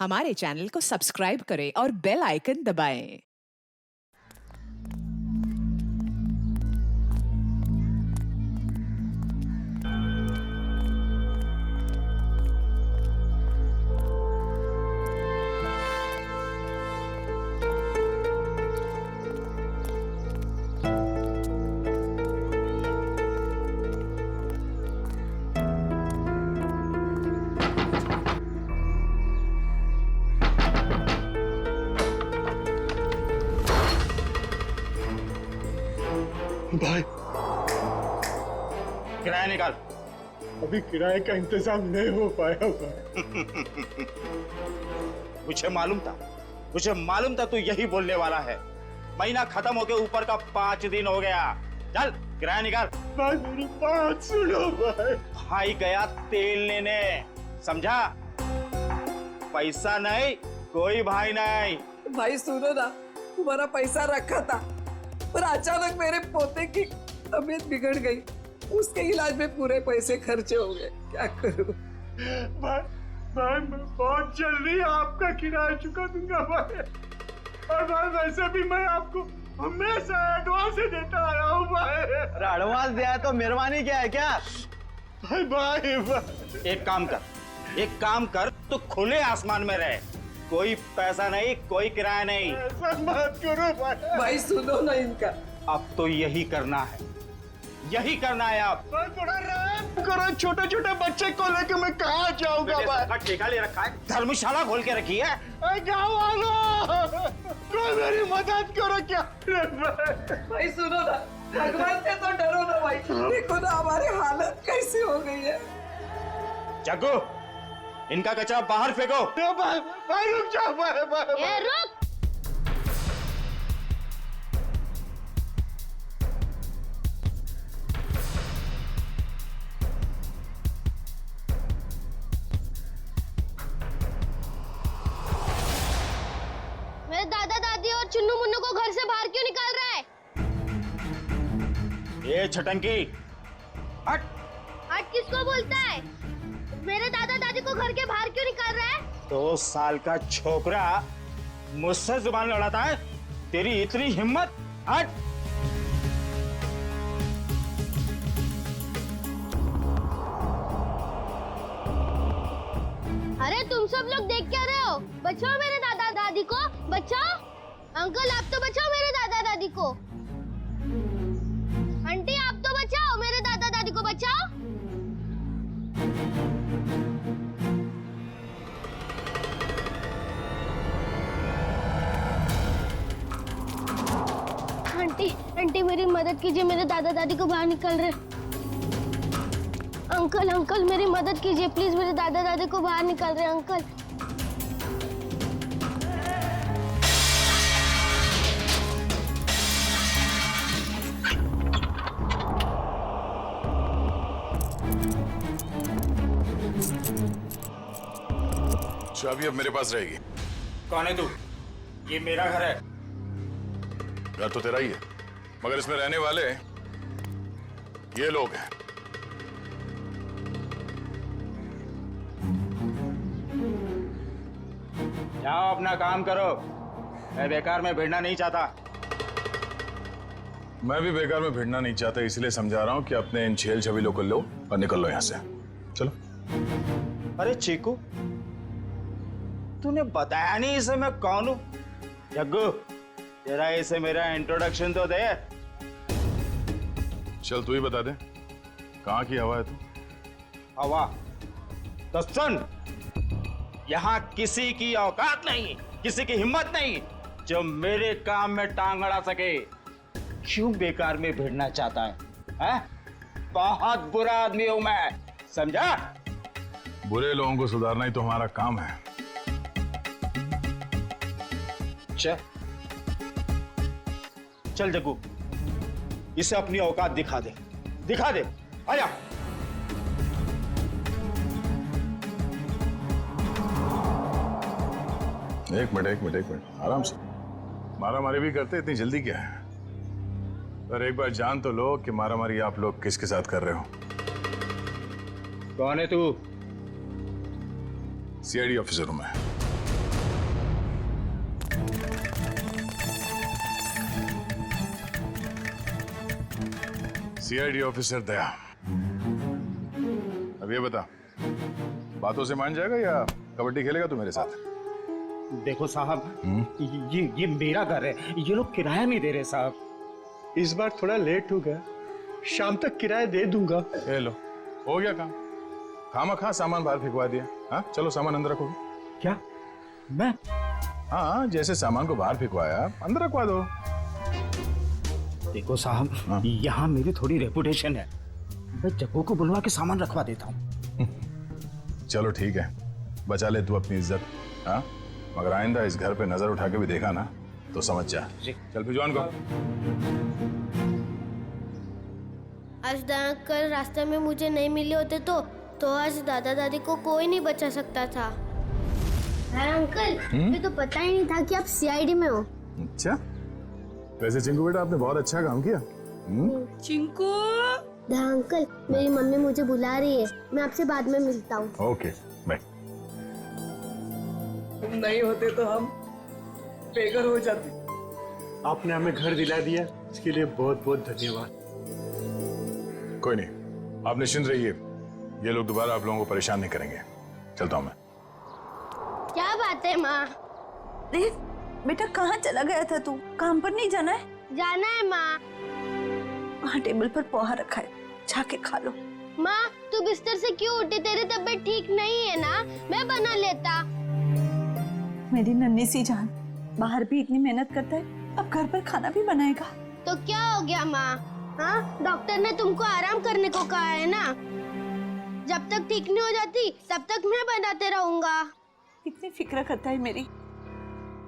हमारे चैनल को सब्सक्राइब करें और बेल आइकन दबाएं। भाई किराया निकाल। अभी किराए का इंतजाम नहीं हो पाया भाई। मुझे मालूम था तू यही बोलने वाला है। महीना खत्म होके ऊपर का 5 दिन हो गया। चल किराया निकाल। भाई मेरी बात सुनो भाई। भाई गया तेल लेने, समझा? पैसा नहीं, कोई भाई नहीं। भाई सुनो ना, तुम्हारा पैसा रखा था पर अचानक मेरे पोते की तबीयत बिगड़ गई, उसके इलाज में पूरे पैसे खर्चे हो गए, क्या करूं? भाई मैं बहुत जल्दी आपका किराया चुका दूंगा भाई। और भाई वैसे भी मैं आपको हमेशा एडवांस ही देता आया हूँ भाई। अरे एडवांस दिया तो मेहरबानी क्या है क्या? भाई एक काम कर तो खुले आसमान में रहे। कोई पैसा नहीं, कोई किराया नहीं। ऐसा मत करो भाई। भाई सुनो ना इनका। अब तो यही करना है अब। भाई थोड़ा रहम करो, छोटे छोटे बच्चे को लेके मैं कहाँ जाऊंगा भाई? ठेका ले रखा है, धर्मशाला खोल के रखी है। गाँव वालों कोई मेरी मदद करो क्या? भाई सुनो ना, भगवान से तो डरो ना भाई। देखो ना हमारी हालत कैसी हो गई है। जग्गू, इनका कचरा बाहर फेंको। भाई रुक जाओ भाई। ए रुक! मेरे दादा दादी और चुन्नू मुन्नू को घर से बाहर क्यों निकाल रहा है? ये छटंकी, हट। हट किसको बोलता है? मेरे दादा दादी को घर के बाहर क्यों निकाल रहा है? 2 साल का छोकरा मुझसे जुबान लड़ाता है? तेरी इतनी हिम्मत? हट। अरे तुम सब लोग देख क्या रहे हो? बचाओ मेरे दादा दादी को, बचाओ। अंकल आप तो बचाओ मेरे दादा दादी को। आंटी आप तो बचाओ मेरे दादा दादी को, बचाओ। आंटी मेरी मदद कीजिए, मेरे दादा दादी को बाहर निकल रहे। अंकल मेरी मदद कीजिए प्लीज, मेरे दादा दादी को बाहर निकाल रहे अंकल। चाबी अब मेरे पास रहेगी। कौन है तू? ये मेरा घर है। घर तो तेरा ही है, मगर इसमें रहने वाले ये लोग हैं। जाओ अपना काम करो, मैं बेकार में भिड़ना नहीं चाहता। मैं भी बेकार में भिड़ना नहीं चाहता, इसलिए समझा रहा हूं कि अपने इन छेल छबीलों को लो और निकल लो यहां से। चलो। अरे चीकू, तूने बताया नहीं इसे मैं कौन हूं? जग्गू, तेरा इसे मेरा इंट्रोडक्शन तो दे। चल तू ही बता दे, कहां की हवा है तू? हवा? तो सुन, यहाँ किसी की औकात नहीं, किसी की हिम्मत नहीं जो मेरे काम में टांग अड़ा सके। क्यों बेकार में भिड़ना चाहता है? बहुत बुरा आदमी हूं मैं, समझा? बुरे लोगों को सुधारना ही तो हमारा काम है। चल जग्गू, इसे अपनी औकात दिखा दे। आया। एक मिनट, आराम से। मारामारी भी करते, इतनी जल्दी क्या है? पर एक बार जान तो लो कि मारामारी आप लोग किसके साथ कर रहे हो। कौन है तू? सीआईडी ऑफिसर हूं मैं। सीआईडी ऑफिसर दया, अब ये बता, बातों से मान जाएगा या कबड्डी खेलेगा तू मेरे साथ? देखो साहब, ये मेरा घर है, ये लोग किराया नहीं दे रहे साहब। इस बार थोड़ा लेट हो गया, शाम तक किराया दे दूंगा। ए लो, हो गया काम। खामा सामान बाहर फेंकवा दिया। हाँ चलो सामान अंदर रखो। क्या? मैं? हाँ, जैसे सामान को बाहर फेंकवाया अंदर रखवा दो। देखो साहब, यहाँ मेरी थोड़ी रेपुटेशन है, मैं जग्गू को बुलवा के सामान रखवा देता हूँ। चलो ठीक है, बचा ले तू अपनी इज्जत। हाँ, मगर आइंदा इस घर पे नजर उठा के भी देखा ना तो समझ जा। चल भिजवान को। आज अंकल रास्ते में मुझे नहीं मिले होते तो आज दादा दादी को कोई नहीं बचा सकता था। अंकल, मुझे तो पता ही नहीं था कि आप सीआईडी में हो। अच्छा, वैसे चिंकू बेटा आपने बहुत अच्छा काम किया। चिंकू। अंकल, मेरी मम्मी मुझे बुला रही है, मैं आपसे बाद में मिलता हूँ। Okay bye. तुम नहीं होते तो हम बेघर हो जाते। आपने हमें घर दिला दिया, इसके लिए बहुत बहुत धन्यवाद। कोई नहीं, आप निश्चिंत रहिए, ये लोग दोबारा आप लोगों को परेशान नहीं करेंगे। चलता हूँ मैं। क्या बात है माँ? देव, बेटा कहाँ चला गया था तू? काम पर नहीं जाना है? जाना है माँ। वहाँ टेबल पर पोहा रखा है, जाके खा लो। माँ, तू बिस्तर से क्यों उठी? तेरी तबीयत ठीक नहीं है ना? मैं बना लेता। मेरी नन्ही सी जान, बाहर भी इतनी मेहनत करता है, अब घर पर खाना भी बनाएगा। तो क्या हो गया माँ? हाँ, डॉक्टर ने तुमको आराम करने को कहा है ना। जब तक ठीक नहीं हो जाती तब तक मैं बनाते रहूंगा। कितनी फिक्र करता है मेरी,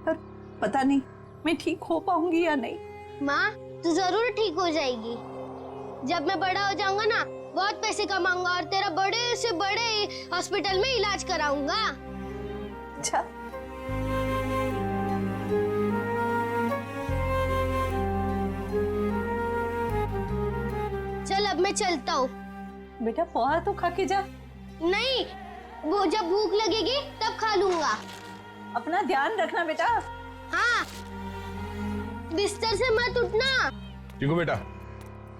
पर पता नहीं मैं ठीक हो पाऊंगी या नहीं। माँ, तू जरूर ठीक हो जाएगी। जब मैं बड़ा हो जाऊंगा ना, बहुत पैसे कमाऊंगा और तेरा बड़े से बड़े हॉस्पिटल में इलाज कराऊंगा। अच्छा, चल अब मैं चलता हूँ। बेटा पोहा तो खा के जा। नहीं, वो जब भूख लगेगी तब खा लूंगा। अपना ध्यान रखना बेटा। हाँ, बिस्तर से मत उठना। चिंकू बेटा।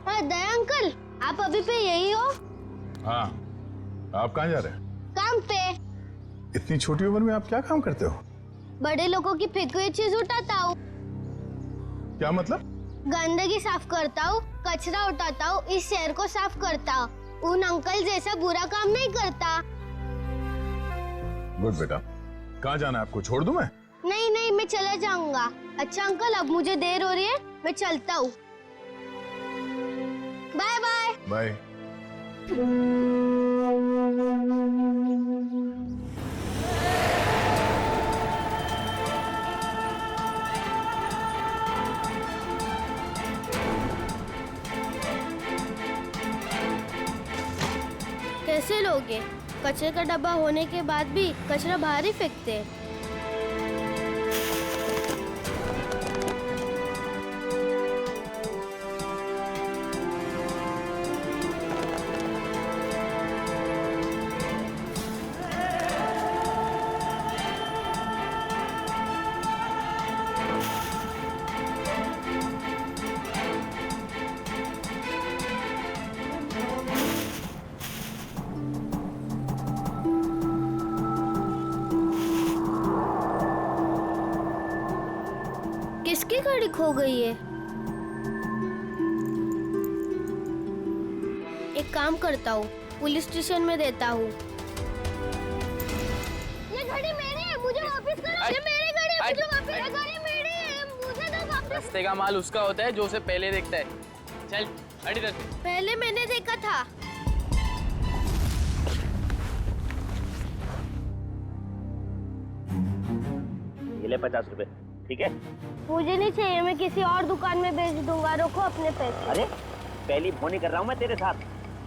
हाँ दया अंकल, आप अभी पे यही हो? हाँ, आप कहाँ जा रहे हैं? काम पे। इतनी छोटी उम्र में आप क्या काम करते हो? बड़े लोगों की फेंकी हुई चीज उठाता हूँ। क्या मतलब? गंदगी साफ करता हूँ, कचरा उठाता हूँ, इस शहर को साफ करता हूँ। उन अंकल जैसा बुरा काम नहीं करता। गुड बेटा। कहाँ जाना है आपको? छोड़ दूं मैं? नहीं नहीं, मैं चला जाऊंगा। अच्छा अंकल, अब मुझे देर हो रही है, मैं चलता हूँ। Bye bye. बाय। कैसे लोगे? कचरे का डब्बा होने के बाद भी कचरा बाहर ही फेंकते हैं। किसकी गाड़ी खो गई है? एक काम करता हूँ, पुलिस स्टेशन में देता हूँ। ये गाड़ी मेरी है, मुझे वापस करो। ये मेरी गाड़ी है, मुझे वापस। ये गाड़ी मेरी है, मुझे दो वापस। रास्ते का माल उसका होता है जो उसे पहले देखता है। चल हट इधर। पहले मैंने देखा था। ये ले 50 रुपए, ठीक है? मुझे नहीं चाहिए, मैं किसी और दुकान में बेच दूंगा। रखो अपने पैसे। अरे पहली फोन कर रहा हूँ मैं तेरे साथ,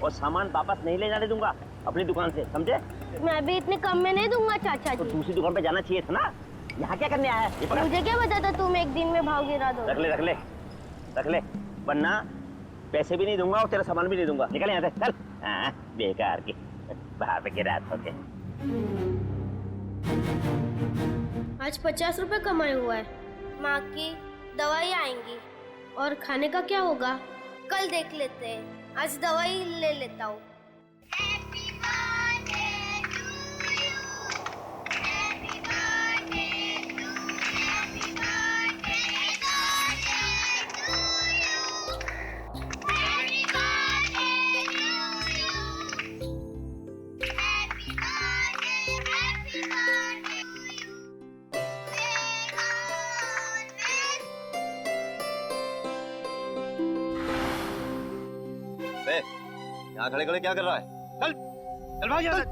और सामान वापस नहीं ले जाने दूंगा अपनी दुकान से, समझे? मैं भी इतने कम में नहीं दूंगा चाचा तो जी। दूसरी दुकान पे जाना चाहिए था ना। यहाँ क्या करने आया है? ये पकड़। मुझे क्या पता था तुम एक दिन में भाव गिरा दो। रख ले रख ले रख ले, वरना पैसे भी नहीं दूंगा और तेरा सामान भी नहीं दूंगा। निकल यहाँ से, चल। हाँ, बेकार की बाहर पे गिरा के। आज 50 रुपए कमाए हुआ है। माँ की दवाई आएंगी और खाने का क्या होगा कल देख लेते हैं। आज दवाई ले लेता हूँ। यहाँ खड़े खड़े क्या कर रहा है? चल चल भाग यहाँ से।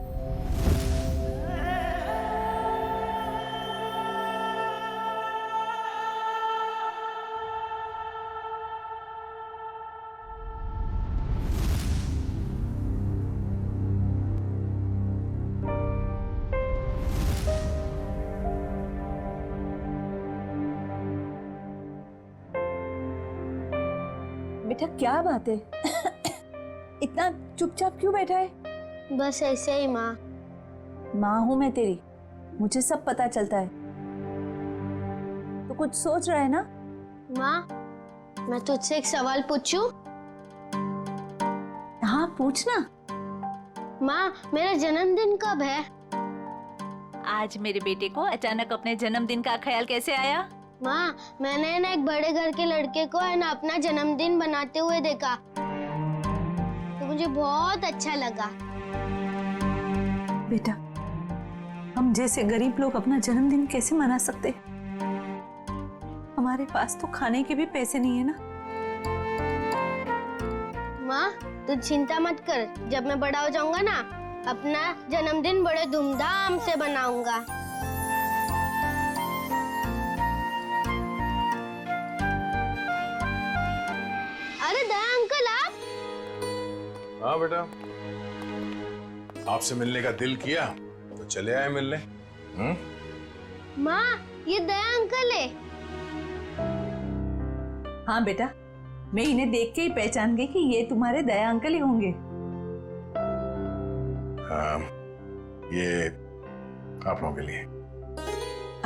बेटा क्या बात है? इतना चुपचाप क्यों बैठा है? बस ऐसे ही माँ। माँ हूं मैं तेरी, मुझे सब पता चलता है। तो कुछ सोच रहा है ना? माँ, मैं तुझसे एक सवाल पूछूं? हाँ पूछना। माँ, मेरा जन्मदिन कब है? आज मेरे बेटे को अचानक अपने जन्मदिन का ख्याल कैसे आया? माँ, मैंने ना एक बड़े घर के लड़के को है ना अपना जन्मदिन बनाते हुए देखा, तो मुझे बहुत अच्छा लगा। बेटा, हम जैसे गरीब लोग अपना जन्मदिन कैसे मना सकते? हमारे पास तो खाने के भी पैसे नहीं है ना। माँ, तू चिंता मत कर, जब मैं बड़ा हो जाऊंगा ना, अपना जन्मदिन बड़े धूमधाम से बनाऊंगा। अरे दया अंकल, आप? हाँ बेटा, आपसे मिलने का दिल किया तो चले आए मिलने। माँ, ये दया अंकल है। हाँ बेटा, मैं इन्हें देख के ही पहचान गई कि ये तुम्हारे दया अंकल ही होंगे। हाँ, ये आप लोगों के लिए।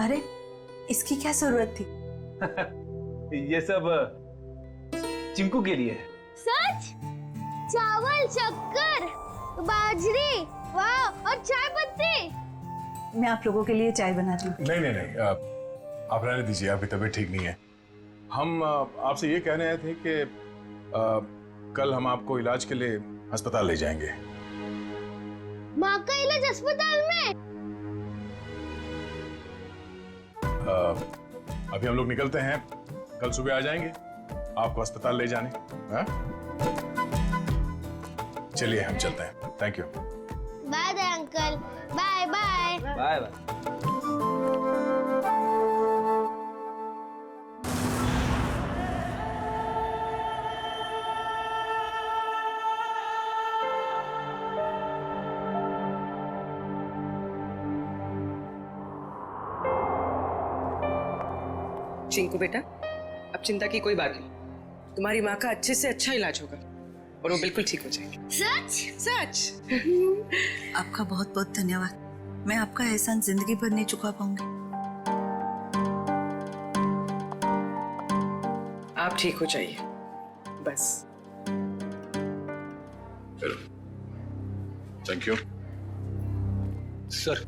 अरे इसकी क्या जरूरत थी? ये सब चिंकू के लिए। सच? चावल, शक्कर, बाजरी, वाह, और चाय पत्ती। मैं आप लोगों के लिए चाय बनाती हूँ। नहीं नहीं नहीं, आप रहने दीजिए, आपकी तबीयत ठीक नहीं है। हम आपसे ये कहने आए थे कि कल हम आपको इलाज के लिए अस्पताल ले जाएंगे। माँ का इलाज अस्पताल में? अभी हम लोग निकलते हैं, कल सुबह आ जाएंगे आपको अस्पताल ले जाने। हाँ? चलिए हम चलते हैं। Thank you. Bye Daya uncle, bye bye. Bye bye. Chinku बेटा, अब चिंता की कोई बात नहीं, तुम्हारी माँ का अच्छे से अच्छा इलाज होगा और वो बिल्कुल ठीक हो जाएगी। सच? सच? आपका बहुत बहुत धन्यवाद। मैं आपका एहसान जिंदगी भर नहीं चुका पाऊंगी। आप ठीक हो जाइए बस। Thank you. सर,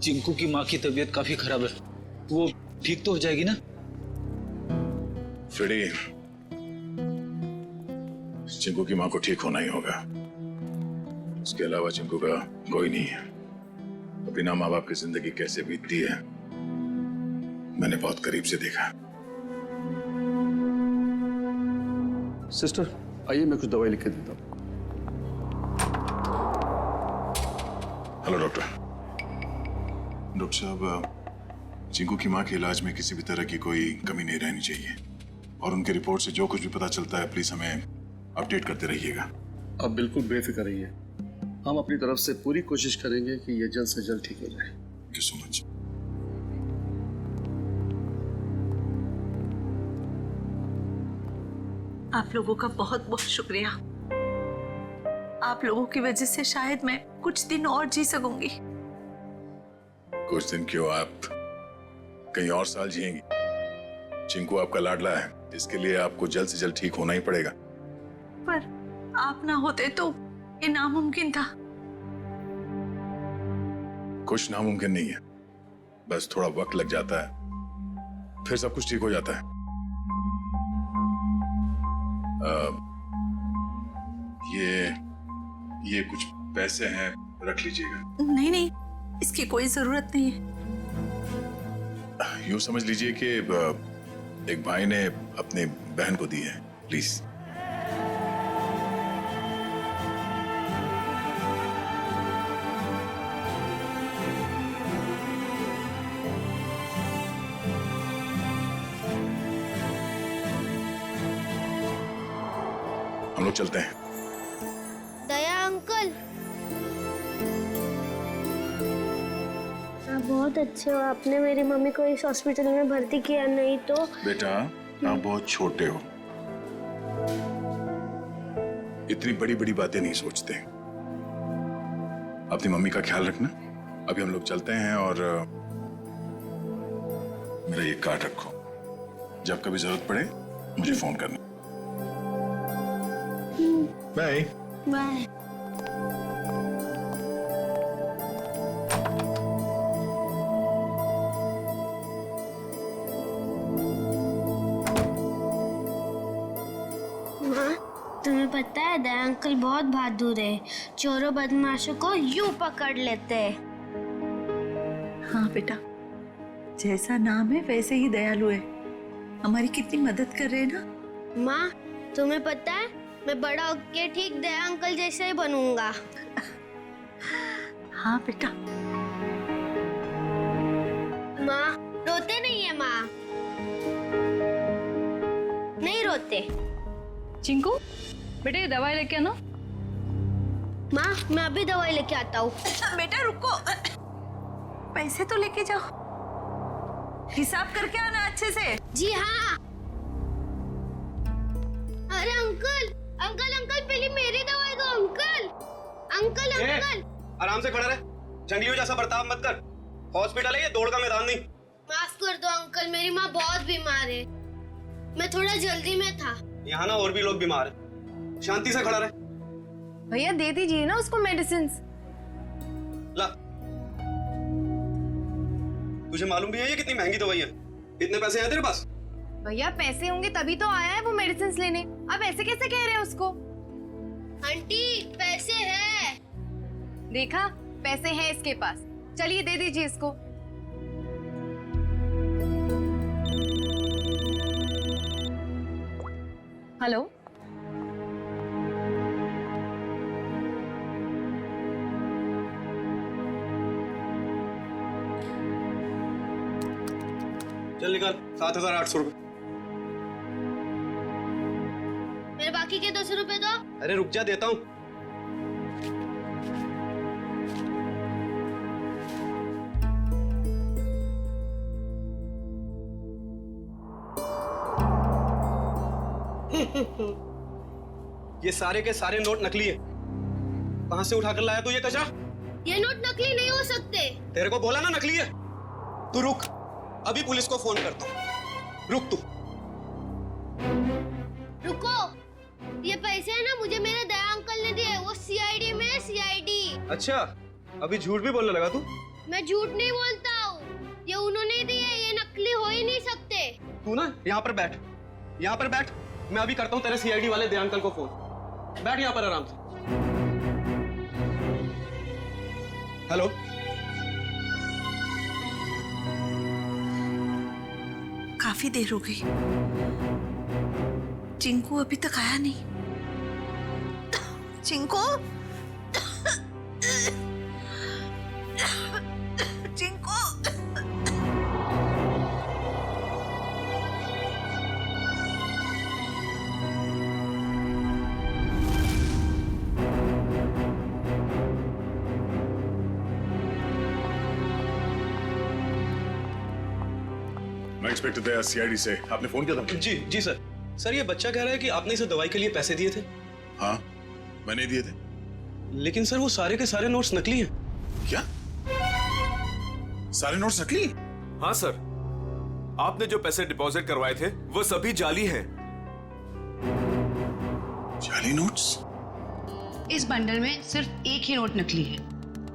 चिंकू की माँ की तबीयत काफी खराब है, वो ठीक तो हो जाएगी ना? फ्रेडी, चिंकू की माँ को ठीक होना ही होगा। उसके अलावा चिंकू का कोई नहीं है। बिना माँ बाप की जिंदगी कैसे बीतती है मैंने बहुत करीब से देखा। सिस्टर, आइए मैं कुछ दवाई लिख के देता हूँ। Hello doctor. डॉक्टर साहब, चिंकू की माँ के इलाज में किसी भी तरह की कोई कमी नहीं रहनी चाहिए और उनके रिपोर्ट से जो कुछ भी पता चलता है प्लीज हमें अपडेट करते रहिएगा। आप बिल्कुल बेफिक्र रहिए, हम अपनी तरफ से पूरी कोशिश करेंगे कि ये जल्द से जल्द ठीक हो जाए। Thank you so much. आप लोगों का बहुत बहुत शुक्रिया। आप लोगों की वजह से शायद मैं कुछ दिन और जी सकूंगी। कुछ दिन क्यों, आप कहीं और साल जिएंगी। चिंकू आपका लाडला है, इसके लिए आपको जल्द से जल्द ठीक होना ही पड़ेगा। पर आप ना होते तो ये नामुमकिन था। कुछ नामुमकिन नहीं है, बस थोड़ा वक्त लग जाता है, फिर सब कुछ ठीक हो जाता है। ये कुछ पैसे हैं, रख लीजिएगा। नहीं नहीं, इसकी कोई जरूरत नहीं है। यूं समझ लीजिए कि एक भाई ने अपनी बहन को दी है, प्लीज। हम लोग चलते हैं। दया अंकल, आप बहुत अच्छे हो। आपने मेरी मम्मी को इस हॉस्पिटल में भर्ती किया, नहीं तो। बेटा आप बहुत छोटे हो, इतनी बड़ी बड़ी बातें नहीं सोचते। अपनी मम्मी का ख्याल रखना। अभी हम लोग चलते हैं और मेरा ये कार्ड रखो, जब कभी जरूरत पड़े मुझे फोन करना। Bye bye. तुम्हें पता है दया अंकल बहुत बहादुर है, चोरों बदमाशों को यूं पकड़ लेते हैं। हाँ बेटा, जैसा नाम है वैसे ही दयालु है। हमारी कितनी मदद कर रहे हैं ना। माँ, तुम्हें पता है मैं बड़ा होके ठीक दया अंकल जैसा ही बनूंगा। हाँ बेटा। माँ, रोते नहीं है माँ? नहीं रोते। चिंकू बेटा ये दवाई लेके आना। माँ, मैं अभी दवाई लेके आता हूँ। बेटा रुको, पैसे तो लेके जाओ, हिसाब करके आना अच्छे से। जी हाँ। अरे अंकल अंकल अंकल, पहले मेरी दवाई दो अंकल। अंकल अंकल आराम से खड़ा रहे, जंगलियों जैसा बर्ताव मत कर। हॉस्पिटल है ये, दौड़ का मैदान नहीं। माफ कर दो अंकल, मेरी माँ बहुत बीमार है, मैं थोड़ा जल्दी में था। यहाँ ना और भी लोग बीमार हैं, शांति से खड़ा रहे। भैया दे दीजिए ना उसको मेडिसिन। ला, तुझे मालूम भी है ये कितनी महंगी दवाई है? इतने पैसे हैं तेरे पास? भैया पैसे होंगे तभी तो आया है वो मेडिसिन लेने, अब ऐसे कैसे कह रहे हैं उसको? आंटी पैसे हैं। देखा, पैसे हैं इसके पास, चलिए दे दीजिए इसको। हेलो, चल निकाल 7,800 रुपए। मेरे बाकी के 200 रुपए दो। अरे रुक जा, देता हूँ। ये सारे के सारे नोट नकली है। कहां से उठाकर लाया तू ये कचरा? ये नोट नकली नहीं हो सकते। तेरे को बोला ना नकली है। तू रुक, अभी पुलिस को फोन करता हूँ। रुक तू। रुको, ये पैसे है ना मुझे मेरे दया अंकल ने दिए, वो सीआईडी में है, सीआईडी। अच्छा, अभी झूठ भी बोलने लगा तू? मैं झूठ नहीं बोलता हूँ, ये उन्होंने दिए, ये नकली हो ही नहीं सकते। तू ना यहाँ पर बैठ, यहाँ पर बैठ। मैं अभी करता हूँ तेरे सीआईडी वाले दया अंकल को फोन। बैठ यहाँ पर आराम से। हेलो, काफी देर हो गई, चिंकू अभी तक आया नहीं। चिंकू, चिंकू। मैं इंस्पेक्टर दया, सीआईडी से। आपने फोन किया था? जी जी सर। सर ये बच्चा कह रहा है कि आपने इसे दवाई के लिए पैसे दिए थे। हाँ, मैंने दिए थे। लेकिन सर वो सारे के सारे नोट्स नकली हैं। क्या? सारे नोट्स नकली? हाँ सर, आपने जो पैसे डिपॉजिट करवाए थे वो सभी जाली हैं। जाली नोट्स? इस बंडल में सिर्फ एक ही नोट नकली है।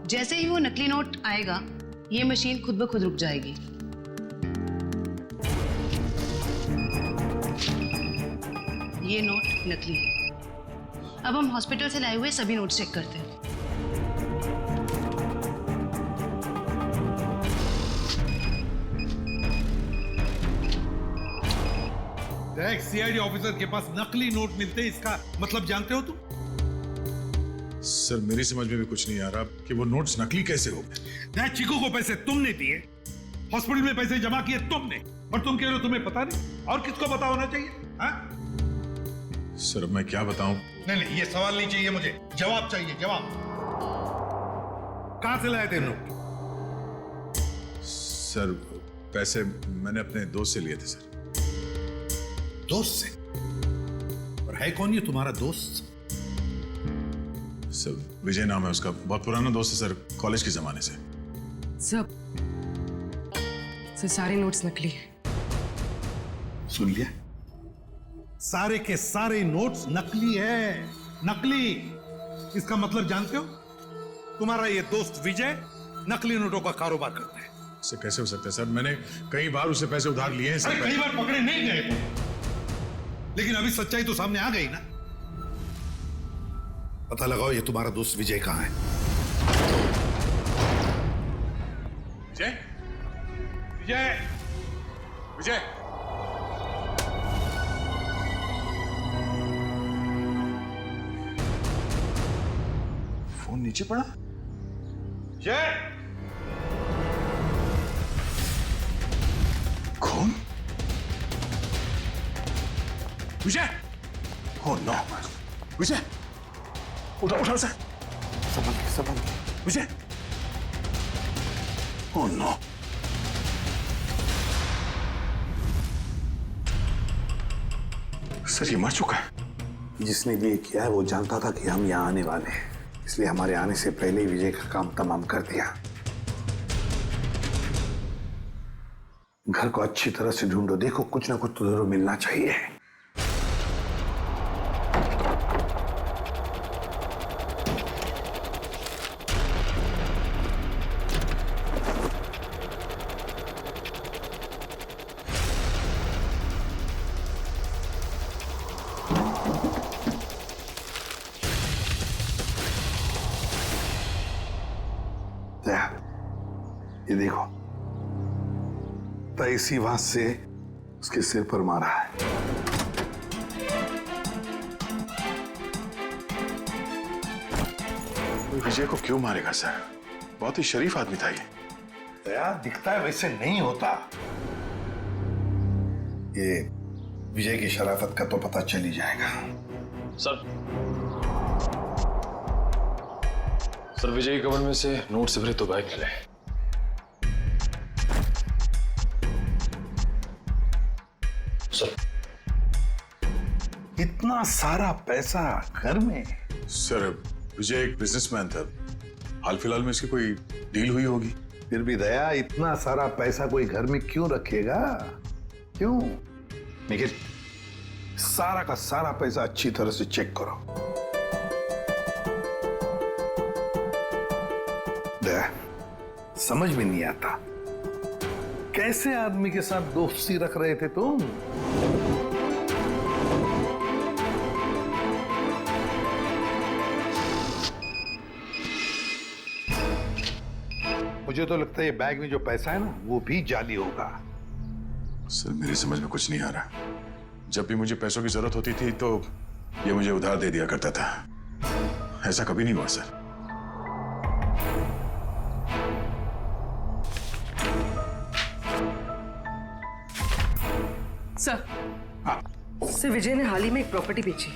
जैसे ही वो नकली नोट आएगा, ये मशीन खुद ब खुद रुक जाएगी। ये नोट नकली है। अब हम हॉस्पिटल से लाए हुए सभी नोट चेक करते हैं। एक सीआईडी ऑफिसर के पास नकली नोट मिलते हैं, इसका मतलब जानते हो तुम? सर मेरी समझ में भी कुछ नहीं आ रहा कि वो नोट्स नकली कैसे हो गए। चीकू को पैसे तुमने दिए, हॉस्पिटल में पैसे जमा किए तुमने, और तुम कह रहे हो तुम्हें पता नहीं? और किसको पता होना चाहिए? हाँ? सर मैं क्या बताऊं? नहीं, ये सवाल नहीं चाहिए मुझे, जवाब चाहिए, जवाब। कहां से लाए थे नोट? सर पैसे मैंने अपने दोस्त से लिए थे सर। दोस्त से? और है कौन ये तुम्हारा दोस्त? सर विजय नाम है उसका, बहुत पुराना दोस्त है सर, कॉलेज के जमाने से। सब सारे नोट्स नकली हैं। सुन लिया? सारे के सारे नोट्स नकली है, नकली। इसका मतलब जानते हो? तुम्हारा ये दोस्त विजय नकली नोटों का कारोबार करता है। सर कैसे हो सकता है सर, मैंने कई बार उससे पैसे उधार लिए हैं सर। कई बार पकड़े नहीं गए तुम, लेकिन अभी सच्चाई तो सामने आ गई ना। पता लगाओ ये तुम्हारा दोस्त विजय कहां है। विजय, विजय, विजय, फोन नीचे पड़ा। विजय, कौन? विजय, ओह नो, विजय, उठाओ सर, संभल के, विजय, ओह नो, सर ये मर चुका है। जिसने भी ये किया है वो जानता था कि हम यहाँ आने वाले हैं, इसलिए हमारे आने से पहले ही विजय का काम तमाम कर दिया। घर को अच्छी तरह से ढूंढो, देखो कुछ ना कुछ तो जरूर मिलना चाहिए। ये देखो, तो इसी बात से उसके सिर पर मारा है। विजय को क्यों मारेगा सर? बहुत ही शरीफ आदमी था ये। दया दिखता है वैसे नहीं होता। ये विजय की शराफत का तो पता चल ही जाएगा। सर विजय के कवर में से नोट से भरे तो बैग मिले। सर इतना सारा पैसा घर में? सर विजय एक बिजनेसमैन था, हाल फिलहाल में इसकी कोई डील हुई होगी। फिर भी दया इतना सारा पैसा कोई घर में क्यों रखेगा? क्यों? निखिल, सारा का सारा पैसा अच्छी तरह से चेक करो। दया, समझ में नहीं आता कैसे आदमी के साथ दोस्ती रख रहे थे तुम? मुझे तो लगता है ये बैग में जो पैसा है ना वो भी जाली होगा। सर मेरी समझ में कुछ नहीं आ रहा। जब भी मुझे पैसों की जरूरत होती थी तो ये मुझे उधार दे दिया करता था, ऐसा कभी नहीं हुआ सर। सर विजय ने हाल ही में एक प्रॉपर्टी बेची,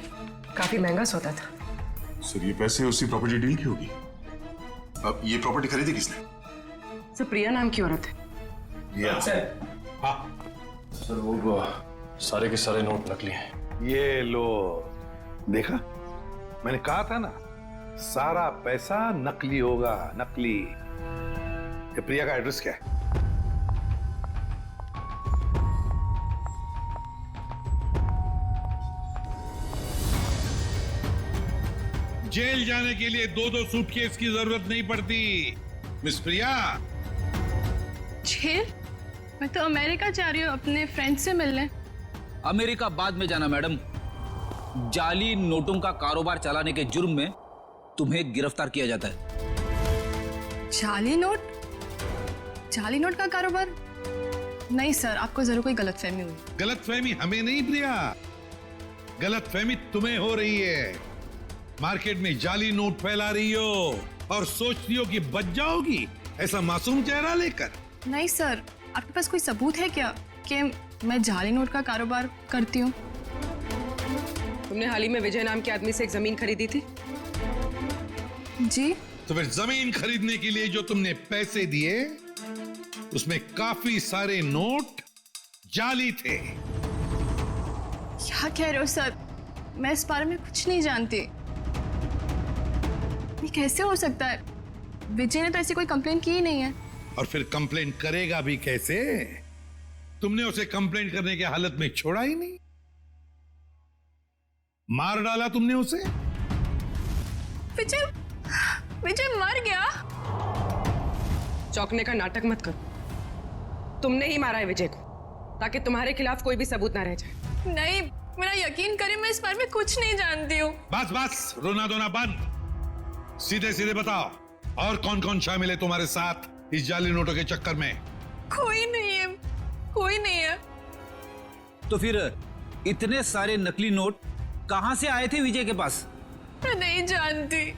काफी महंगा सौदा था। सर ये पैसे उसी प्रॉपर्टी डील की होगी। अब ये प्रॉपर्टी खरीदी किसने? सर प्रिया नाम की औरत है। सर वो सारे के सारे नोट नकली हैं। ये लो, देखा मैंने कहा था ना, सारा पैसा नकली होगा, नकली। ये प्रिया का एड्रेस क्या है? जेल जाने के लिए 2-2 सूटकेस की जरूरत नहीं पड़ती मिस प्रिया। जेल? मैं तो अमेरिका जा रही हूँ अपने फ्रेंड से मिलने। अमेरिका बाद में जाना मैडम। जाली नोटों का कारोबार चलाने के जुर्म में तुम्हें गिरफ्तार किया जाता है। जाली नोट? जाली नोट का कारोबार? नहीं सर, आपको जरूर कोई गलतफहमी हुई। गलतफहमी हमें नहीं प्रिया, गलतफहमी तुम्हें हो रही है। मार्केट में जाली नोट फैला रही हो और सोचती हो कि बच जाओगी ऐसा मासूम चेहरा लेकर। नहीं सर, आपके पास कोई सबूत है क्या कि मैं जाली नोट का कारोबार करती हूँ? तुमने हाल ही में विजय नाम के आदमी से एक जमीन खरीदी थी? जी। तो फिर जमीन खरीदने के लिए जो तुमने पैसे दिए उसमें काफी सारे नोट जाली थे। क्या कह रहे हो सर? मैं इस बारे में कुछ नहीं जानती। ये कैसे हो सकता है? विजय ने तो ऐसी कोई कंप्लेन की ही नहीं है। और फिर कंप्लेन करेगा भी कैसे? तुमने उसे कंप्लेन करने के हालत में छोड़ा ही नहीं, मार डाला तुमने उसे। विजय विजय मर गया? चौंकने का नाटक मत करो। तुमने ही मारा है विजय को ताकि तुम्हारे खिलाफ कोई भी सबूत ना रह जाए। नहीं, मेरा यकीन करिए, मैं इस बारे में कुछ नहीं जानती हूँ। बस बस, रोना धोना बंद। सीधे सीधे बताओ, और कौन कौन शामिल है तुम्हारे साथ इस जाली नोटों के चक्कर में? कोई नहीं है, कोई नहीं है। तो फिर इतने सारे नकली नोट कहां से आए थे विजय के पास? मैं नहीं जानती।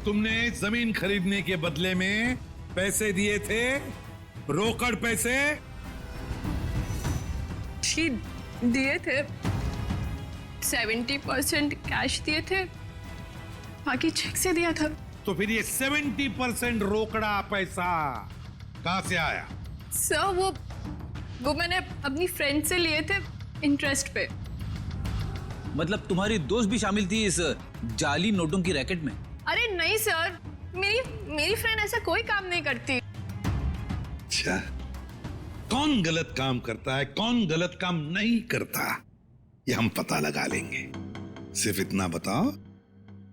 तुमने जमीन खरीदने के बदले में पैसे दिए थे, रोकड़ पैसे? जी दिए थे, 70% कैश दिए थे, बाकी चेक से दिया था। तो फिर ये 70% रोकड़ा पैसा कहां से आया? सर वो मैंने अपनी फ्रेंड से लिए थे इंटरेस्ट पे। मतलब तुम्हारी दोस्त भी शामिल थी इस जाली नोटों की रैकेट में? अरे नहीं सर, मेरी फ्रेंड ऐसा कोई काम नहीं करती। अच्छा, कौन गलत काम करता है, कौन गलत काम नहीं करता, ये हम पता लगा लेंगे। सिर्फ इतना बताओ,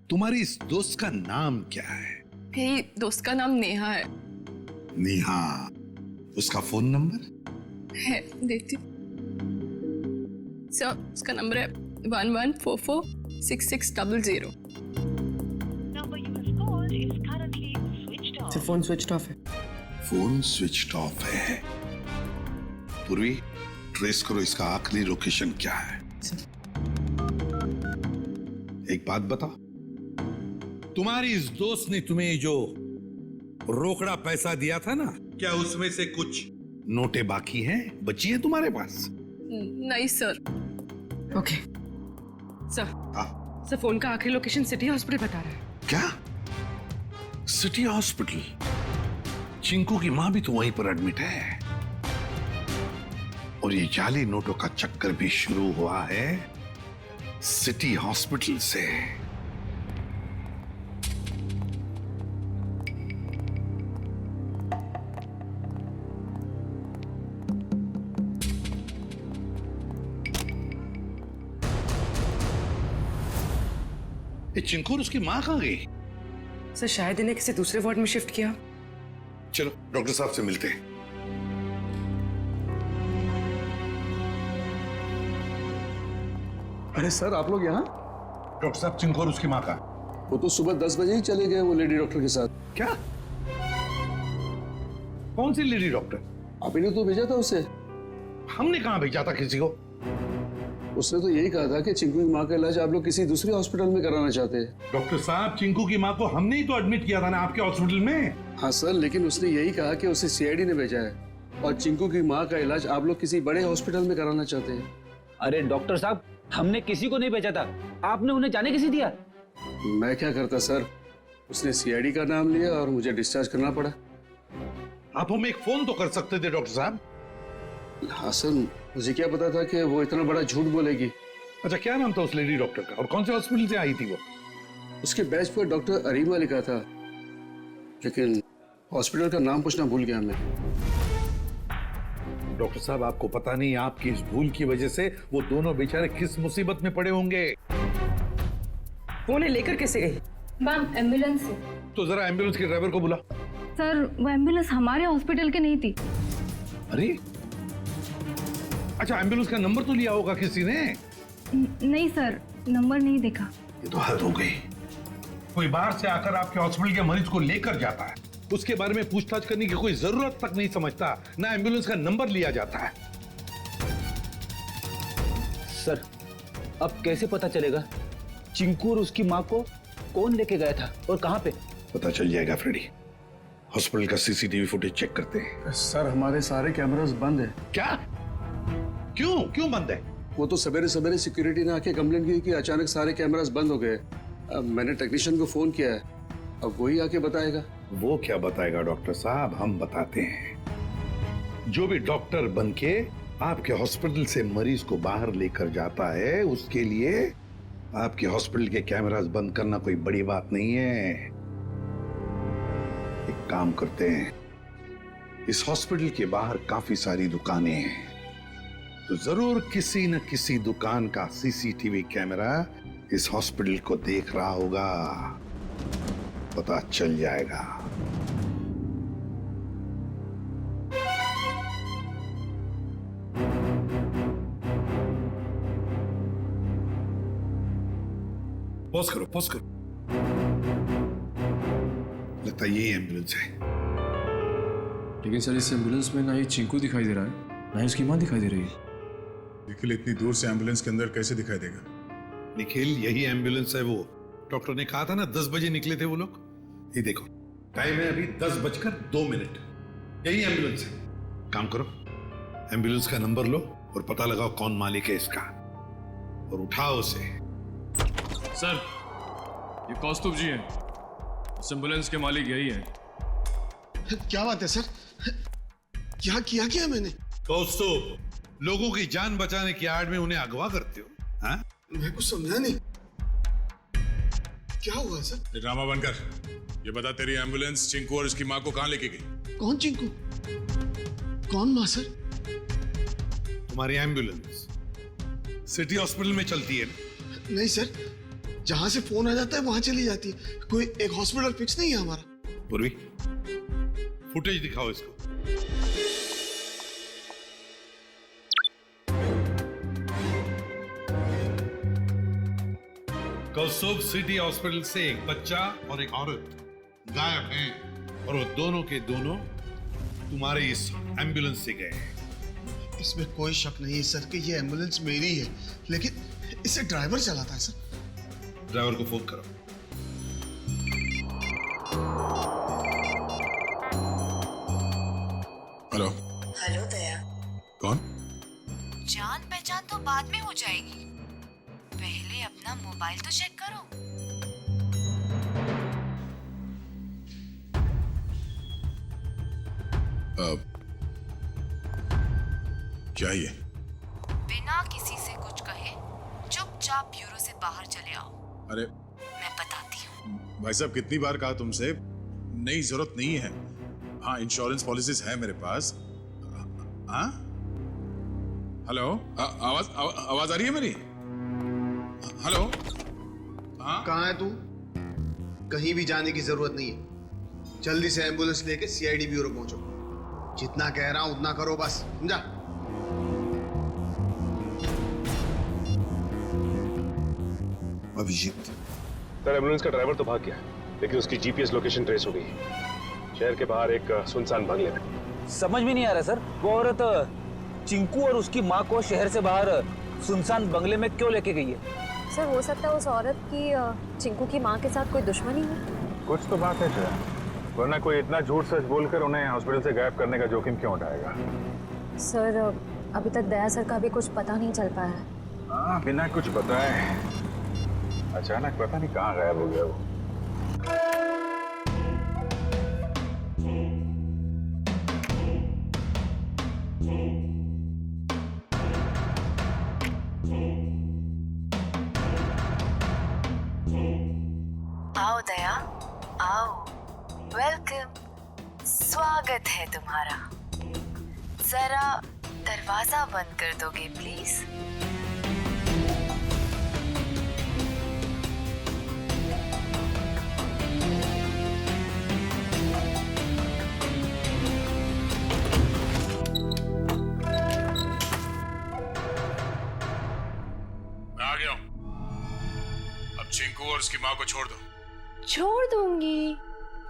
तुम्हारी इस दोस्त का नाम क्या है? मेरी दोस्त का नाम नेहा है। नेहा, उसका फोन नंबर है, देती। सर उसका नंबर है 11446600। फोन स्विच ऑफ है। फोन स्विच ऑफ है। पूर्वी, ट्रेस करो इसका आखिरी लोकेशन क्या है। एक बात बताओ, तुम्हारी इस दोस्त ने तुम्हें जो रोकड़ा पैसा दिया था ना, क्या उसमें से कुछ नोटें बाकी हैं, बची है तुम्हारे पास? नहीं सर। ओके सर, फोन का आखिरी लोकेशन सिटी हॉस्पिटल बता रहा है। क्या? City hospital? चिंकू की मां भी तो वहीं पर एडमिट है। और ये जाली नोटों का चक्कर भी शुरू हुआ है सिटी हॉस्पिटल से। ये चिंकू और उसकी मां कहां गई? सर शायद इन्हें किसी दूसरे वार्ड में शिफ्ट किया। चलो डॉक्टर साहब से मिलते हैं। अरे सर, आप लोग यहाँ? डॉक्टर साहब, चिंकू और उसकी मां का? वो तो सुबह 10 बजे ही चले गए, वो लेडी डॉक्टर के साथ। क्या? कौन सी लेडी डॉक्टर? आप ही ने तो भेजा था उसे। हमने कहां भेजा था किसी को? उसने तो यही कहा था कि चिंकू की माँ का इलाज आप लोग किसी दूसरे हॉस्पिटल में कराना चाहते हैं। डॉक्टर साहब, चिंकू की माँ को हमने ही तो एडमिट किया था ना आपके हॉस्पिटल में। हाँ सर, लेकिन उसने यही कहा कि उसे सीआईडी ने भेजा है और चिंकू की माँ का इलाज आप लोग किसी बड़े हॉस्पिटल में कराना चाहते हैं। अरे डॉक्टर साहब, हमने किसी को नहीं भेजा था, आपने उन्हें जाने किसी दिया? मैं क्या करता सर, उसने सीआईडी का नाम लिया और मुझे डिस्चार्ज करना पड़ा। आप हमें एक फोन तो कर सकते थे डॉक्टर साहब। हाँ सर, मुझे क्या पता था कि वो इतना बड़ा झूठ बोलेगी। अच्छा, क्या नाम था उस लेडी डॉक्टर का और कौन से हॉस्पिटल से आई थी वो? उसके बैच पर डॉक्टर अरीमा लिखा था, लेकिन हॉस्पिटल का नाम पूछना भूल गया मैं। डॉक्टर साहब, आपको पता नहीं आपकी इस भूल की वजह से वो दोनों बेचारे किस मुसीबत में पड़े होंगे। वो उन्हें लेकर कैसे गई? मैम एम्बुलेंस से। तो जरा एम्बुलेंस के ड्राइवर को बुला। सर वो एम्बुलेंस हमारे हॉस्पिटल की नहीं थी। अरे अच्छा, एम्बुलेंस का नंबर तो लिया होगा किसी ने? नहीं सर, नंबर नहीं देखा। ये तो हद हो गई। कोई बाहर से आकर आपके हॉस्पिटल के मरीज को लेकर जाता है, उसके बारे में पूछताछ करने की कोई जरूरत तक नहीं समझता, ना एम्बुलेंस का नंबर लिया जाता है। सर अब कैसे पता चलेगा चिंकू और उसकी माँ को कौन लेके गया था और कहाँ पे? पता चल जाएगा फ्रेडी। हॉस्पिटल का सीसीटीवी फुटेज चेक करते हैं। सर हमारे सारे कैमरास बंद है। क्या? क्यों बंद है? वो तो सवेरे सवेरे सिक्योरिटी ने आके कंप्लेंट की कि अचानक सारे कैमरास बंद हो गए। अब मैंने टेक्नीशियन को फोन किया है, अब वही आके बताएगा। वो क्या बताएगा डॉक्टर साहब, हम बताते हैं। जो भी डॉक्टर बनके आपके हॉस्पिटल से मरीज को बाहर लेकर जाता है, उसके लिए आपके हॉस्पिटल के कैमरास बंद करना कोई बड़ी बात नहीं है। एक काम करते हैं, इस हॉस्पिटल के बाहर काफी सारी दुकानें हैं, तो जरूर किसी न किसी दुकान का सीसीटीवी कैमरा इस हॉस्पिटल को देख रहा होगा, पता चल जाएगा। पॉज करो। लगता है यही एम्बुलेंस है। लेकिन सर इस एम्बुलेंस में ना ही चिंकू दिखाई दे रहा है, ना ही उसकी माँ दिखाई दे रही है। निखिल इतनी दूर से एम्बुलेंस के अंदर कैसे दिखाई देगा? निखिल यही एम्बुलेंस है। वो डॉक्टर ने कहा था ना 10 बजे निकले थे वो लोग। ये देखो टाइम है अभी 10:02। यही एम्बुलेंस है। काम करो, एम्बुलेंस का नंबर लो और पता लगाओ कौन मालिक है इसका, और उठाओ उसे। सर ये कौस्तुभ जी हैं, इस एम्बुलेंस के मालिक यही है। क्या बात है सर? क्या मैंने? कौस्तुभ, लोगों की जान बचाने की आड़ में उन्हें अगवा करते हो? हाँ? मैं कुछ समझा नहीं। क्या हुआ सर? ड्रामा बनकर ये बता, तेरी एम्बुलेंस चिंकू और उसकी माँ को कहाँ लेके गई? कौन चिंकू? कौन माँ सर? तुम्हारी एम्बुलेंस सिटी हॉस्पिटल में चलती है ना? नहीं सर, जहां से फोन आ जाता है वहां चली जाती है। कोई एक हॉस्पिटल फिक्स नहीं है हमारा। पूर्वी, फुटेज दिखाओ इसको। कौस्तुभ सिटी हॉस्पिटल से एक बच्चा और एक औरत गायब हैं, और वो दोनों के दोनों तुम्हारे इस एम्बुलेंस से गए हैं। इसमें कोई शक नहीं है सर कि ये एम्बुलेंस मेरी है, लेकिन इसे ड्राइवर चलाता है सर। ड्राइवर को फोन करो। हेलो दया। कौन? जान पहचान तो बाद में हो जाएगी, पहले अपना मोबाइल तो चेक करो। क्या ये? बिना किसी से कुछ कहे चुपचाप ब्यूरो से बाहर चले आओ। अरे मैं बताती हूँ। भाई साहब, कितनी बार कहा तुमसे, नहीं जरूरत नहीं है। हाँ, इंश्योरेंस पॉलिसीज है मेरे पास। हाँ हेलो, आवाज आ रही है मेरी? हेलो, हाँ कहाँ है तू? कहीं भी जाने की जरूरत नहीं है, जल्दी से एम्बुलेंस लेके सीआईडी ब्यूरो पहुंचो। जितना कह रहा हूं उतना करो बस, समझा? अभिजीत सर एम्बुलेंस का ड्राइवर तो भाग गया, लेकिन उसकी जीपीएस लोकेशन ट्रेस हो गई है, शहर के बाहर एक सुनसान बंगले में। समझ में नहीं आ रहा सर, वो औरत चिंकू और उसकी माँ को शहर से बाहर सुनसान बंगले में क्यों लेके गई है? सर हो सकता है उस औरत की चिंकू की माँ के साथ कोई दुश्मनी है। कुछ तो बात है सर, वरना कोई इतना झूठ सच बोलकर उन्हें हॉस्पिटल से गायब करने का जोखिम क्यों उठाएगा? सर अभी तक दया सर का भी कुछ पता नहीं चल पाया है। हाँ, बिना कुछ बताए अचानक पता नहीं कहाँ गायब हो गया वो। आओ दया, आओ, वेलकम, स्वागत है तुम्हारा। जरा दरवाजा बंद कर दोगे प्लीज? उसकी माँ को छोड़ दो। छोड़ दूंगी?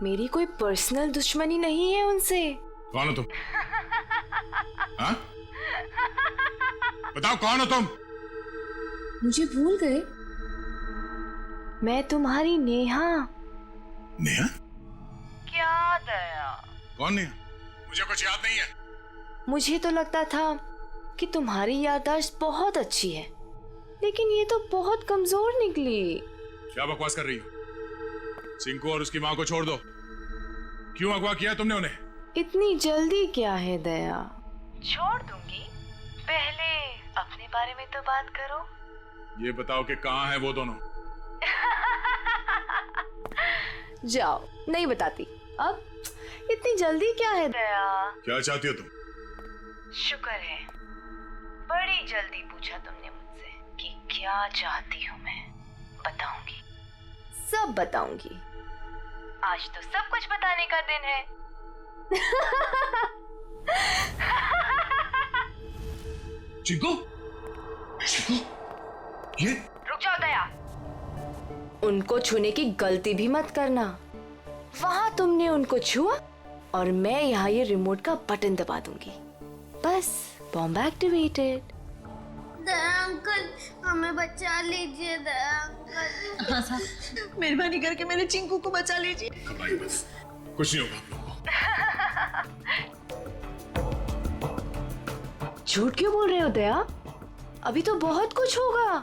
मेरी कोई पर्सनल दुश्मनी नहीं है उनसे। कौन हो तुम? हाँ? बताओ कौन हो तुम? मुझे भूल गए? मैं तुम्हारी नेहा। नेहा? क्या दया? कौन नेहा? मुझे कुछ याद नहीं है। मुझे तो लगता था कि तुम्हारी याददाश्त बहुत अच्छी है, लेकिन ये तो बहुत कमजोर निकली। क्या बकवास कर रही हो? चिंकू और उसकी माँ को छोड़ दो। क्यों अगवा किया तुमने उन्हें? इतनी जल्दी क्या है दया? छोड़ दूंगी, पहले अपने बारे में तो बात करो। ये बताओ कि कहाँ है वो दोनों? जाओ, नहीं बताती। अब इतनी जल्दी क्या है दया? क्या चाहती हो तुम? शुक्र है, बड़ी जल्दी पूछा तुमने मुझसे कि क्या चाहती हूँ मैं। बताऊंगी, सब बताऊंगी। आज तो सब कुछ बताने का दिन है। चिंकू? चिंकू? ये? रुक जाओ दया, उनको छूने की गलती भी मत करना। वहां तुमने उनको छुआ और मैं यहाँ ये रिमोट का बटन दबा दूंगी। बस, बॉम्ब एक्टिवेटेड। दया अंकल, हमें बचा लीजिए दया अंकल। हाँ साहब, मेहरबानी करके मेरे चिंकू को बचा लीजिए। घबराइए बस, कुछ नहीं होगा आप लोगों को। झूठ क्यों बोल रहे हो दया? अभी तो बहुत कुछ होगा।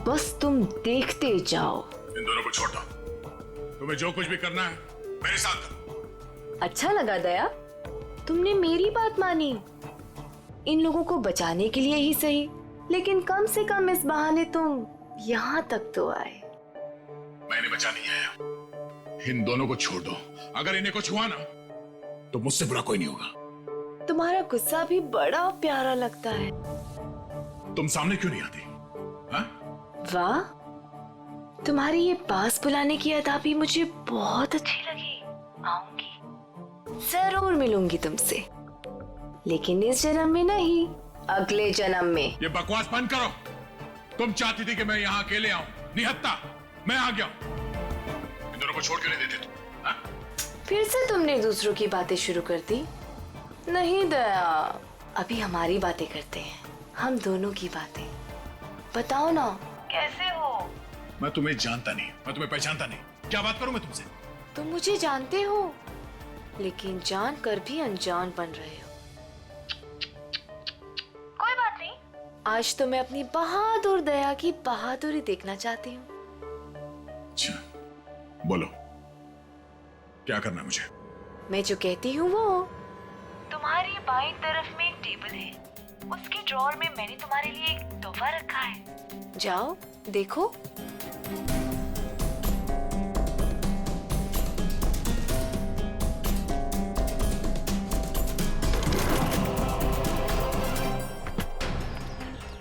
बस तुम देखते जाओ। इन दोनों को छोड़ दो। तुम्हें जो कुछ भी करना है मेरे साथ करो। अच्छा लगा दया, तुमने मेरी बात मानी। इन लोगों को बचाने के लिए ही सही, लेकिन कम से कम इस बहाने तुम यहाँ तक तो आए। मैंने बचा नहीं आया। इन दोनों को छोड़ दो। अगर इन्हें कुछ हुआ ना तो मुझसे बुरा कोई नहीं होगा। तुम्हारा गुस्सा भी बड़ा प्यारा लगता है। तुम सामने क्यों नहीं आती? हाँ? वाह, तुम्हारी ये पास बुलाने की अदा भी मुझे बहुत अच्छी लगी। आऊंगी, जरूर मिलूंगी तुमसे, लेकिन इस जन्म में नहीं, अगले जन्म में। ये बकवास बंद करो। तुम चाहती थी कि मैं यहाँ अकेले आऊं, निहत्ता मैं आ गया। इन दोनों को छोड़ के नहीं देते तुम? हाँ? फिर से तुमने दूसरों की बातें शुरू कर दी। नहीं दया, अभी हमारी बातें करते हैं, हम दोनों की बातें। बताओ ना, कैसे हो? मैं तुम्हें जानता नहीं, मैं तुम्हें पहचानता नहीं, क्या बात करूं मैं तुमसे? तुम मुझे जानते हो, लेकिन जान कर भी अनजान बन रहे हो। कोई बात नहीं, आज तो मैं अपनी बहादुर दया की बहादुरी देखना चाहती हूँ। अच्छा, बोलो क्या करना है मुझे? मैं जो कहती हूँ वो। तुम्हारी बाईं तरफ में एक टेबल है, उसके ड्रॉअर में मैंने तुम्हारे लिए एक तोहफा रखा है। जाओ देखो।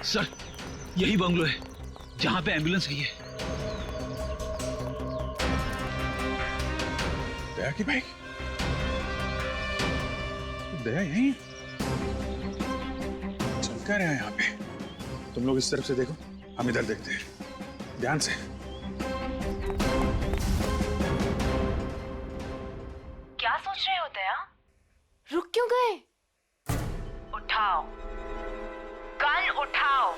सर, यही बंगलो है जहां पे एम्बुलेंस गई है। दया की बाइक? दया यहीं चल क्या रहा है यहाँ पे? तुम लोग इस तरफ से देखो, हम इधर देखते हैं ध्यान से। क्या सोच रहे हो दया? रुक क्यों गए? उठाओ, गन उठाओ।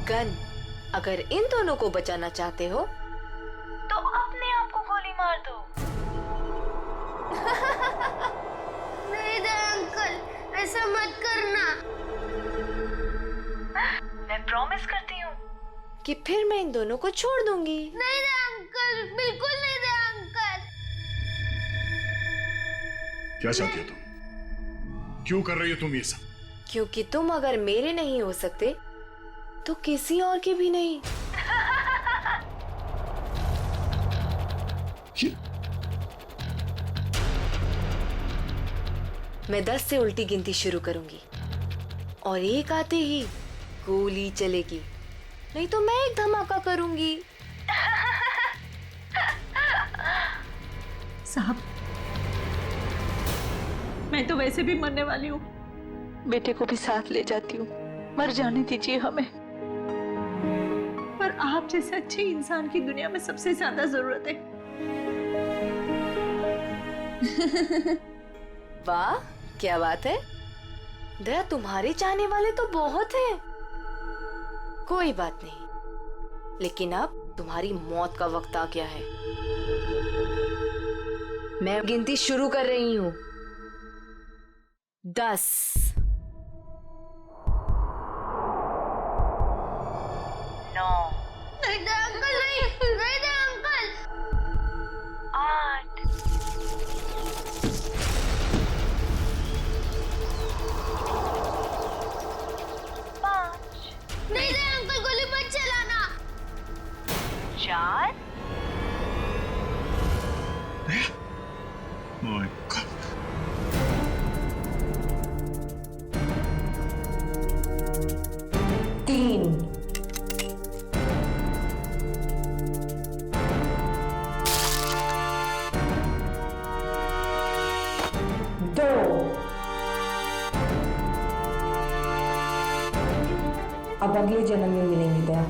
गन, अगर इन दोनों को बचाना चाहते हो तो अपने आप को गोली मार दो। नहीं दया अंकल, ऐसा मत करना। मैं प्रॉमिस करती हूँ कि फिर मैं इन दोनों को छोड़ दूंगी। नहीं दया अंकल, बिल्कुल नहीं दया अंकल। क्या चाहती हो तुम? क्यों कर रही हो तुम ये सब? क्योंकि तुम अगर मेरे नहीं हो सकते तो किसी और के भी नहीं। मैं 10 से उल्टी गिनती शुरू करूंगी और 1 आते ही गोली चलेगी, नहीं तो मैं एक धमाका करूंगी। साहब, मैं तो वैसे भी मरने वाली हूँ, बेटे को भी साथ ले जाती हूँ, मर जाने दीजिए हमें। पर आप जैसे अच्छे इंसान की दुनिया में सबसे ज्यादा जरूरत है। वाह, क्या बात है। दया, तुम्हारे चाहने वाले तो बहुत हैं। कोई बात नहीं, लेकिन अब तुम्हारी मौत का वक्त आ गया है। मैं गिनती शुरू कर रही हूँ। 10, 9, नहीं दे अंकल, नहीं दे अंकल। 8, 5, नहीं दे अंकल, गोली मत चलाना। 4, Oh my God. 3, 2, अब अगले जन्म में मिलेंगे दया।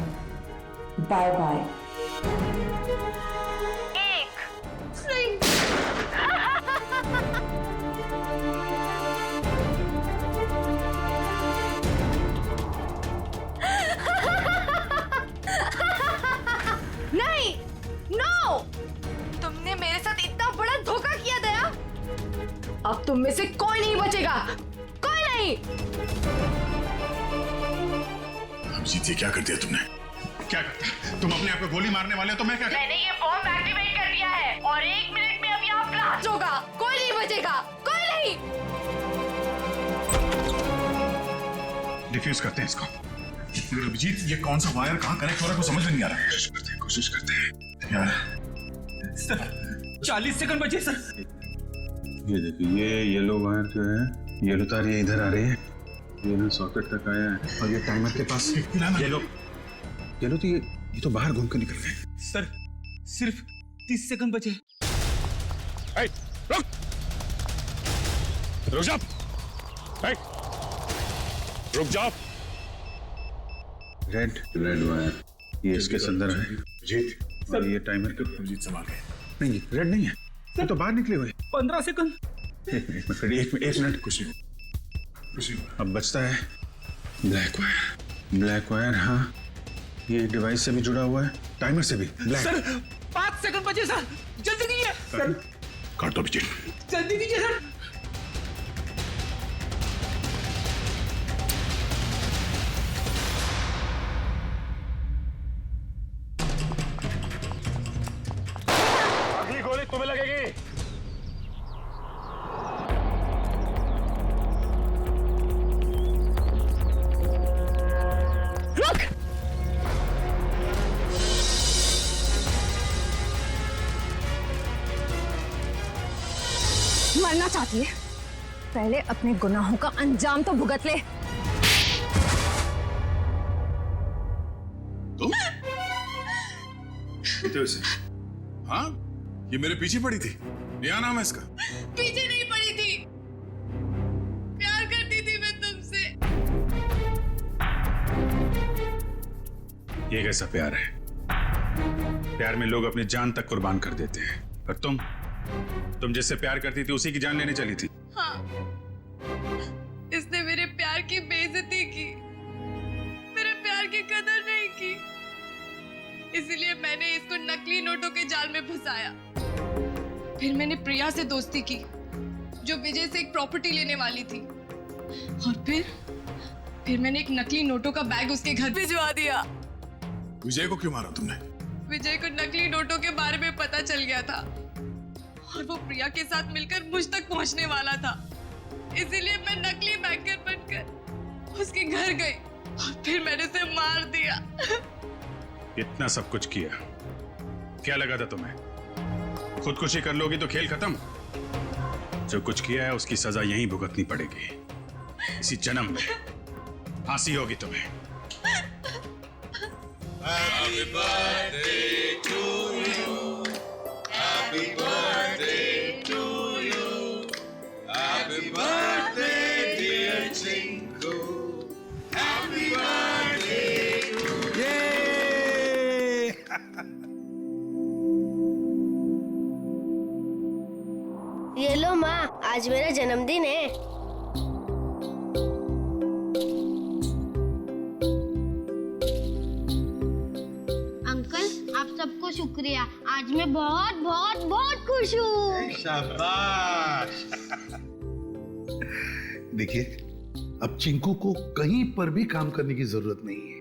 Bye bye. नहीं, नो! तुमने मेरे साथ इतना बड़ा धोखा किया दया। अब तुम में से कोई नहीं बचेगा, कोई नहीं। अभिजीत, ये क्या कर दिया तुमने? क्या करता? तुम अपने आप को गोली मारने वाले हो तो मैं क्या? मैंने ये बॉम्ब एक्टिवेट कर दिया है और 1 मिनट में अब यहाँ ब्लास्ट होगा। कोई नहीं बचेगा, कोई नहीं। डिफ्यूज करते हैं इसको। मगर अभिजीत, ये कौन सा वायर कहाँ कनेक्ट हो रहा है, कुछ समझ में नहीं आ रहा है। कोशिश करते हैं यार। सर 40 सेकंड बचे सर। ये देखिए, ये येलो वायर जो है, येलो तार ये इधर आ रही है, ये ना सॉकेट तक आया है, और ये टाइमर के पास येलो तो ये तो बाहर घूम के निकल गए। सर सिर्फ 30 सेकंड बचे। रुक जा, रुक जाओ। रेड वायर ये इसके अंदर है। जीत, ये टाइमर के जीत संभाल गए। नहीं, रेड नहीं है, ये तो बाहर निकले हुए। 15 सेकंड। एक मिनट, कुछ नहीं। अब बचता है ब्लैक वायर। हाँ, ये डिवाइस से भी जुड़ा हुआ है, टाइमर से भी। ब्लैक। सर 5 सेकंड बचे सर, जल्दी कीजिए। सर काट दो अभिजीत, जल्दी कीजिए सर। अगली गोली तुम्हें लगेगी। रुक! मरना चाहती है? पहले अपने गुनाहों का अंजाम तो भुगत ले। तुम? इसे? हाँ, ये मेरे पीछे पड़ी थी। क्या नाम है इसका? पीछे नहीं पड़ी थी, प्यार करती थी मैं तुमसे। ये कैसा प्यार है? प्यार में लोग अपनी जान तक कुर्बान कर देते हैं, पर तुम जिससे प्यार करती थी उसी की जान लेने चली थी। हाँ, इसने मेरे प्यार की बेइज्जती की, मेरे प्यार की कदर नहीं की, इसलिए मैंने इसको नकली नोटों के जाल में फंसाया। फिर मैंने प्रिया से दोस्ती की, जो विजय से एक प्रॉपर्टी लेने वाली थी, और फिर मैंने एक नकली नोटों का बैग उसके घर भिजवा दिया। विजय को क्यों मारा तुमने? विजय को नकली नोटों के बारे में पता चल गया था और वो प्रिया के साथ मिलकर मुझ तक पहुंचने वाला था, इसीलिए मैं नकली बैंकर बनकर उसके घर गई और फिर मैंने उसे मार दिया। इतना सब कुछ किया, क्या लगा था तुम्हें? खुदकुशी कर लोगी तो खेल खत्म। जो कुछ किया है उसकी सजा यहीं भुगतनी पड़ेगी, इसी जन्म में फांसी होगी तुम्हें। Happy birthday to you. Happy birthday आज मेरा जन्मदिन है। अंकल, आप सबको शुक्रिया। आज मैं बहुत बहुत बहुत खुश हूँ। शाबाश। देखिए, अब चिंकू को कहीं पर भी काम करने की जरूरत नहीं है।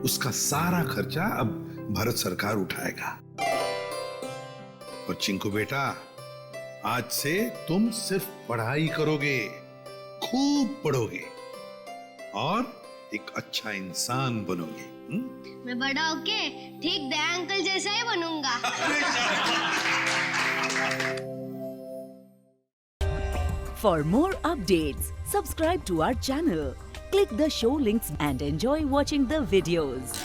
उसका सारा खर्चा अब भारत सरकार उठाएगा। और चिंकू बेटा, आज से तुम सिर्फ पढ़ाई करोगे, खूब पढ़ोगे और एक अच्छा इंसान बनोगे। मैं बड़ा होके ठीक दया अंकल जैसा ही बनूंगा। For more updates, subscribe to our channel, click the show links and enjoy watching the videos.